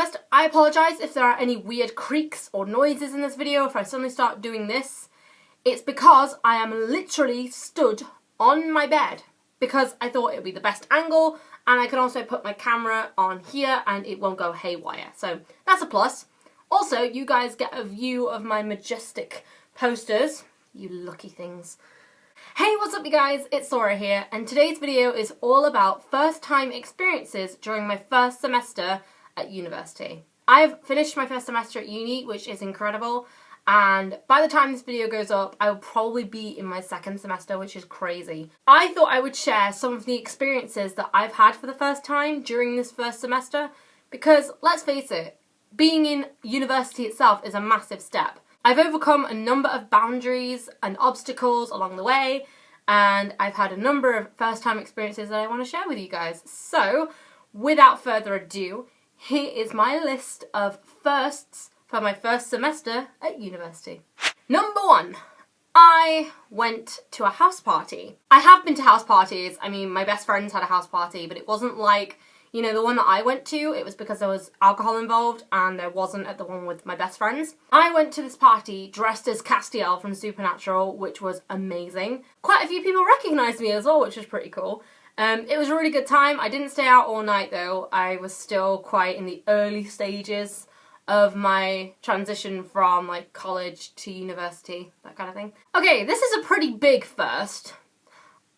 first, I apologise if there are any weird creaks or noises in this video if I suddenly start doing this. It's because I am literally stood on my bed because I thought it would be the best angle, and I can also put my camera on here and it won't go haywire. So that's a plus. Also, you guys get a view of my majestic posters. You lucky things. Hey, what's up you guys? It's Laura here, and today's video is all about first time experiences during my first semester at university. I've finished my first semester at uni, which is incredible, and by the time this video goes up, I will probably be in my second semester, which is crazy. I thought I would share some of the experiences that I've had for the first time during this first semester, because let's face it, being in university itself is a massive step. I've overcome a number of boundaries and obstacles along the way, and I've had a number of first-time experiences that I want to share with you guys. So, without further ado, here is my list of firsts for my first semester at university. Number 1. I went to a house party. I have been to house parties. I mean, my best friends had a house party, but it wasn't like, you know, the one that I went to. It was because there was alcohol involved and there wasn't at the one with my best friends. I went to this party dressed as Castiel from Supernatural, which was amazing. Quite a few people recognised me as well, which was pretty cool. It was a really good time. I didn't stay out all night though. I was still quite in the early stages of my transition from like college to university, that kind of thing. Okay, this is a pretty big first.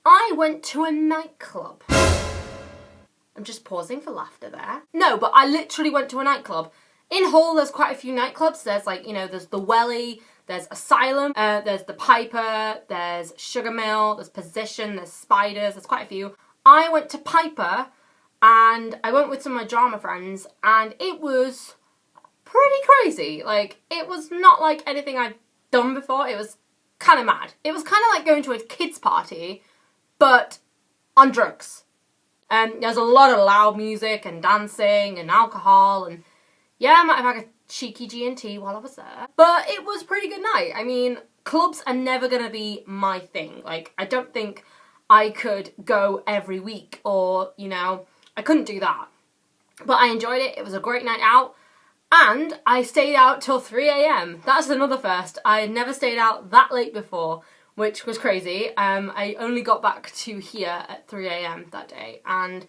I went to a nightclub. I'm just pausing for laughter there. No, but I literally went to a nightclub. In Hull, there's quite a few nightclubs. There's like, you know, there's the Welly, there's Asylum, there's the Piper, there's Sugar Mill, there's Position, there's Spiders, there's quite a few. I went to Piper and I went with some of my drama friends and it was pretty crazy. Like, it was not like anything I'd done before. It was kind of mad. It was kind of like going to a kids' party, but on drugs. There's a lot of loud music and dancing and alcohol, and yeah, I might have had a cheeky G&T while I was there. But it was a pretty good night. I mean, clubs are never going to be my thing. Like, I don't think I could go every week or, you know, I couldn't do that. But I enjoyed it. It was a great night out. And I stayed out till 3 AM. That's another first. I had never stayed out that late before, which was crazy. I only got back to here at 3 AM that day, and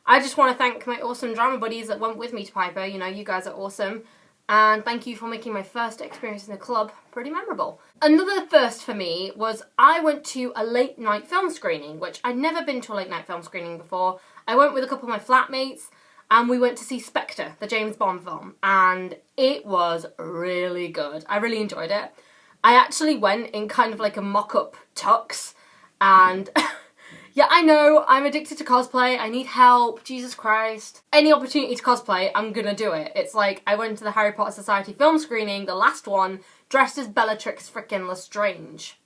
I just want to thank my awesome drama buddies that went with me to Piper. You know, you guys are awesome, and thank you for making my first experience in the club pretty memorable. Another first for me was I went to a late night film screening, which I'd never been to a late night film screening before. I went with a couple of my flatmates, and we went to see Spectre, the James Bond film, and it was really good. I really enjoyed it. I actually went in kind of like a mock-up tux, and yeah, I know, I'm addicted to cosplay, I need help, Jesus Christ. Any opportunity to cosplay, I'm gonna do it. It's like, I went to the Harry Potter Society film screening, the last one, dressed as Bellatrix frickin' Lestrange.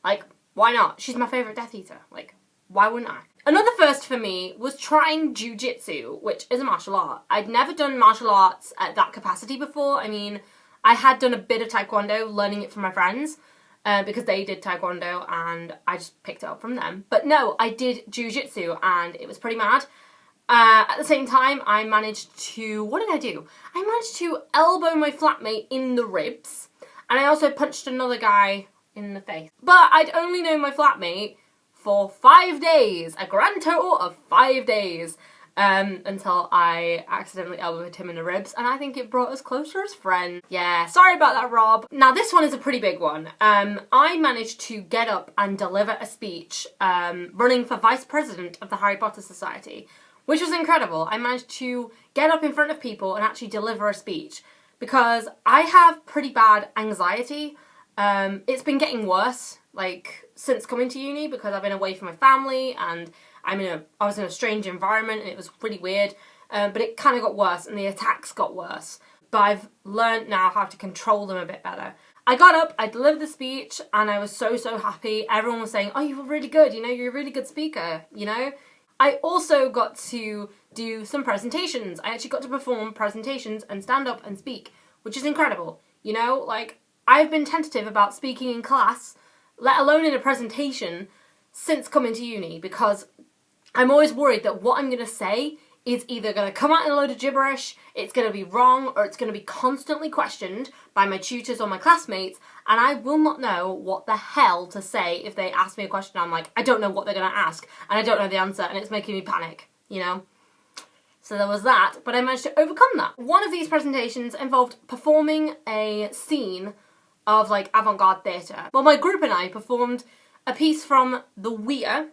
Like, why not? She's my favourite Death Eater. Like, why wouldn't I? Another first for me was trying jiu-jitsu, which is a martial art. I'd never done martial arts at that capacity before. I mean, I had done a bit of taekwondo, learning it from my friends, because they did taekwondo and I just picked it up from them. But no, I did jiu-jitsu and it was pretty mad. At the same time, I managed to, what did I do? I managed to elbow my flatmate in the ribs, and I also punched another guy in the face. But I'd only known my flatmate for 5 days, a grand total of 5 days. Until I accidentally elbowed him in the ribs, and I think it brought us closer as friends. Yeah, sorry about that, Rob. Now this one is a pretty big one. I managed to get up and deliver a speech running for Vice President of the Harry Potter Society, which was incredible. I managed to get up in front of people and actually deliver a speech because I have pretty bad anxiety. It's been getting worse, like, since coming to uni because I've been away from my family and I was in a strange environment and it was really weird, but it kind of got worse and the attacks got worse. But I've learned now how to control them a bit better. I got up, I delivered the speech, and I was so happy. Everyone was saying, oh, you were really good, you know, you're a really good speaker, you know. I also got to do some presentations. I actually got to perform presentations and stand up and speak, which is incredible. You know, like, I've been tentative about speaking in class, let alone in a presentation, since coming to uni, because I'm always worried that what I'm going to say is either going to come out in a load of gibberish, it's going to be wrong, or it's going to be constantly questioned by my tutors or my classmates, and I will not know what the hell to say if they ask me a question. I'm like, I don't know what they're going to ask, and I don't know the answer, and it's making me panic, you know? So there was that, but I managed to overcome that. One of these presentations involved performing a scene of like avant-garde theatre. Well, my group and I performed a piece from The Weir,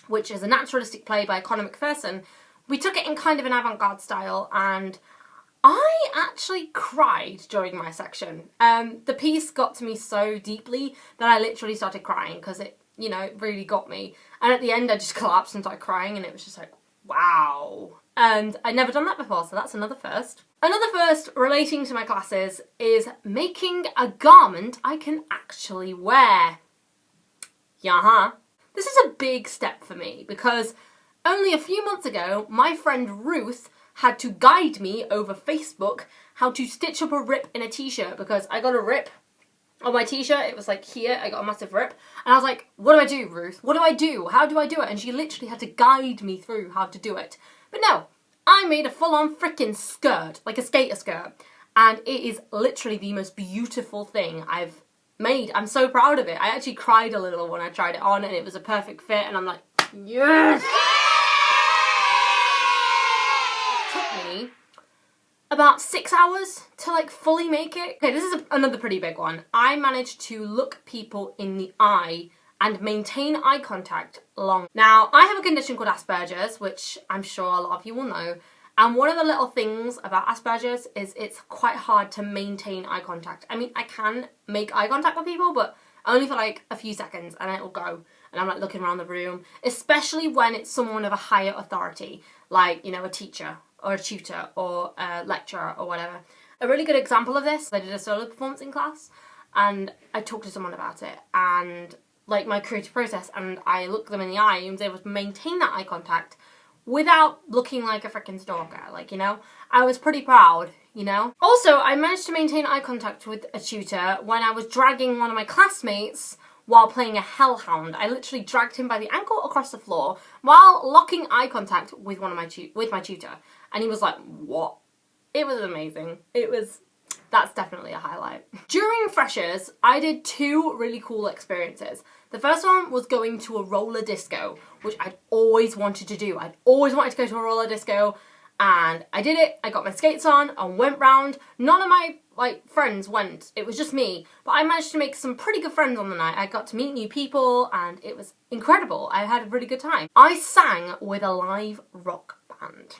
which is a naturalistic play by Conor McPherson. We took it in kind of an avant-garde style, and I actually cried during my section. The piece got to me so deeply that I literally started crying because it, you know, it really got me. And at the end I just collapsed and started crying, and it was just like, wow. And I'd never done that before, so that's another first. Another first relating to my classes is making a garment I can actually wear. Yeah. This is a big step for me because only a few months ago, my friend Ruth had to guide me over Facebook how to stitch up a rip in a t-shirt because I got a rip on my t-shirt. It was like here, I got a massive rip. And I was like, what do I do, Ruth? What do I do? How do I do it? And she literally had to guide me through how to do it. But no, I made a full-on freaking skirt, like a skater skirt. And it is literally the most beautiful thing I've made. I'm so proud of it. I actually cried a little when I tried it on and it was a perfect fit and I'm like, yes! It took me about 6 hours to like fully make it. Okay, this is another pretty big one. I managed to look people in the eye and maintain eye contact long. Now, I have a condition called Asperger's, which I'm sure a lot of you will know. And one of the little things about Asperger's is it's quite hard to maintain eye contact. I mean, I can make eye contact with people, but only for like a few seconds and then it'll go. And I'm like looking around the room, especially when it's someone of a higher authority, like, you know, a teacher or a tutor or a lecturer or whatever. A really good example of this, I did a solo performance in class and I talked to someone about it and like my creative process, and I looked them in the eye and was able to maintain that eye contact without looking like a freaking stalker, like, you know? I was pretty proud, you know? Also, I managed to maintain eye contact with a tutor when I was dragging one of my classmates while playing a hellhound. I literally dragged him by the ankle across the floor while locking eye contact with my tutor. And he was like, what? It was amazing. That's definitely a highlight. During Freshers, I did two really cool experiences. The first one was going to a roller disco, which I'd always wanted to do. I'd always wanted to go to a roller disco, and I did it. I got my skates on and went round. None of my friends went. It was just me. But I managed to make some pretty good friends on the night. I got to meet new people, and it was incredible. I had a really good time. I sang with a live rock band.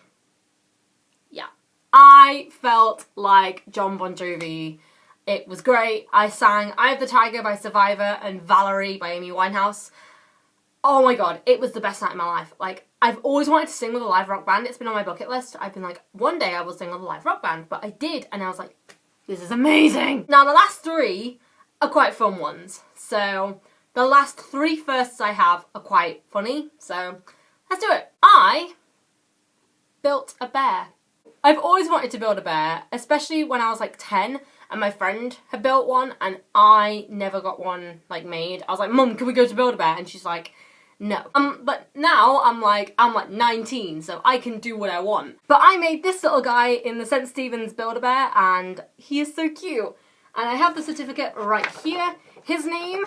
Yeah. I felt like John Bon Jovi. It was great. I sang Eye of the Tiger by Survivor and Valerie by Amy Winehouse. Oh my god, it was the best night of my life. Like, I've always wanted to sing with a live rock band. It's been on my bucket list. I've been like, one day I will sing with a live rock band, but I did, and I was like, this is amazing. Now, the last three are quite fun ones. So, the last three firsts I have are quite funny, so let's do it. I built a bear. I've always wanted to build a bear, especially when I was like 10 and my friend had built one and I never got one like made. I was like, Mum, can we go to build a bear? And she's like, no. But now I'm like 19, so I can do what I want. But I made this little guy in the St. Stephen's Build-A-Bear and he is so cute. And I have the certificate right here. His name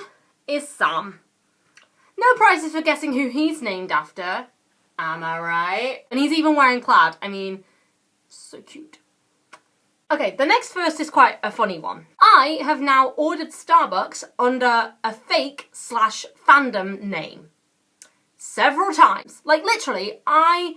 is Sam. No prizes for guessing who he's named after. Am I right? And he's even wearing plaid. I mean, so cute. Okay, the next first is quite a funny one. I have now ordered Starbucks under a fake/fandom name. Several times. Like, literally, I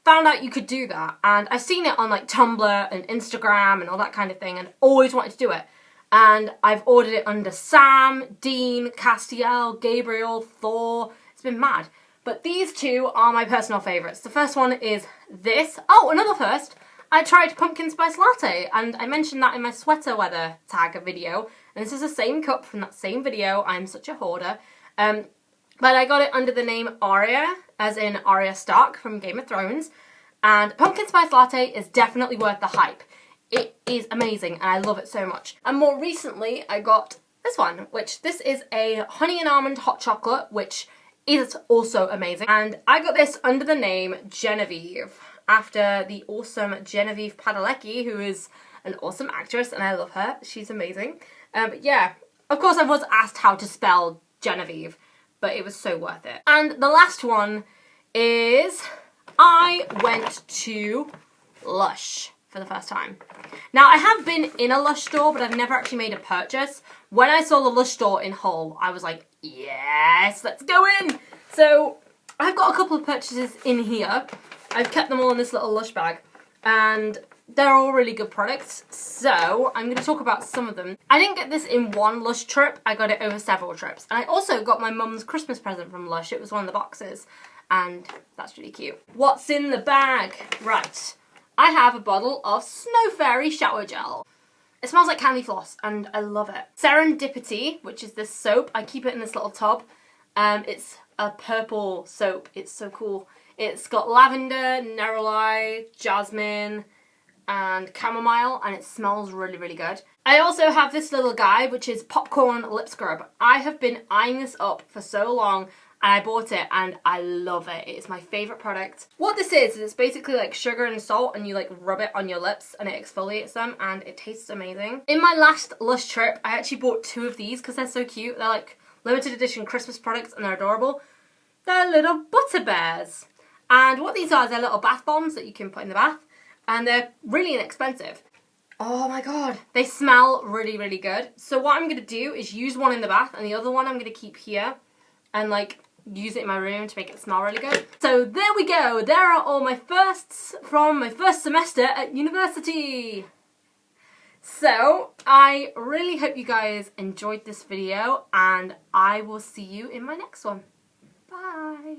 found out you could do that, and I've seen it on, like, Tumblr and Instagram and all that kind of thing, and always wanted to do it. And I've ordered it under Sam, Dean, Castiel, Gabriel, Thor. It's been mad. But these two are my personal favourites. The first one is this. Oh, another first. I tried pumpkin spice latte, and I mentioned that in my sweater weather tag video. And this is the same cup from that same video. I'm such a hoarder. But I got it under the name Arya, as in Arya Stark from Game of Thrones. And pumpkin spice latte is definitely worth the hype. It is amazing, and I love it so much. And more recently, I got this one, this is a honey and almond hot chocolate, which is also amazing. And I got this under the name Genevieve. after the awesome Genevieve Padalecki, who is an awesome actress, and I love her. She's amazing. But yeah, of course I was asked how to spell Genevieve, but it was so worth it. And the last one is I went to Lush for the first time. Now, I have been in a Lush store, but I've never actually made a purchase. When I saw the Lush store in Hull, I was like, yes, let's go in. So I've got a couple of purchases in here. I've kept them all in this little Lush bag, and they're all really good products, so I'm going to talk about some of them. I didn't get this in one Lush trip, I got it over several trips. And I also got my mum's Christmas present from Lush. It was one of the boxes, and that's really cute. What's in the bag? Right, I have a bottle of Snow Fairy shower gel. It smells like candy floss, and I love it. Serendipity, which is this soap. I keep it in this little tub. It's a purple soap. It's so cool. It's got lavender, neroli, jasmine, and chamomile, and it smells really, really good. I also have this little guy, which is popcorn lip scrub. I have been eyeing this up for so long, and I bought it, and I love it. It's my favourite product. What this is it's basically like sugar and salt, and you like rub it on your lips, and it exfoliates them, and it tastes amazing. In my last Lush trip, I actually bought 2 of these because they're so cute. They're like limited edition Christmas products, and they're adorable. They're little butter bears. And what these are, they're little bath bombs that you can put in the bath. And they're really inexpensive. Oh my god. They smell really, really good. So what I'm going to do is use one in the bath, and the other one I'm going to keep here and like use it in my room to make it smell really good. So there we go. There are all my firsts from my first semester at university. So I really hope you guys enjoyed this video, and I will see you in my next one. Bye.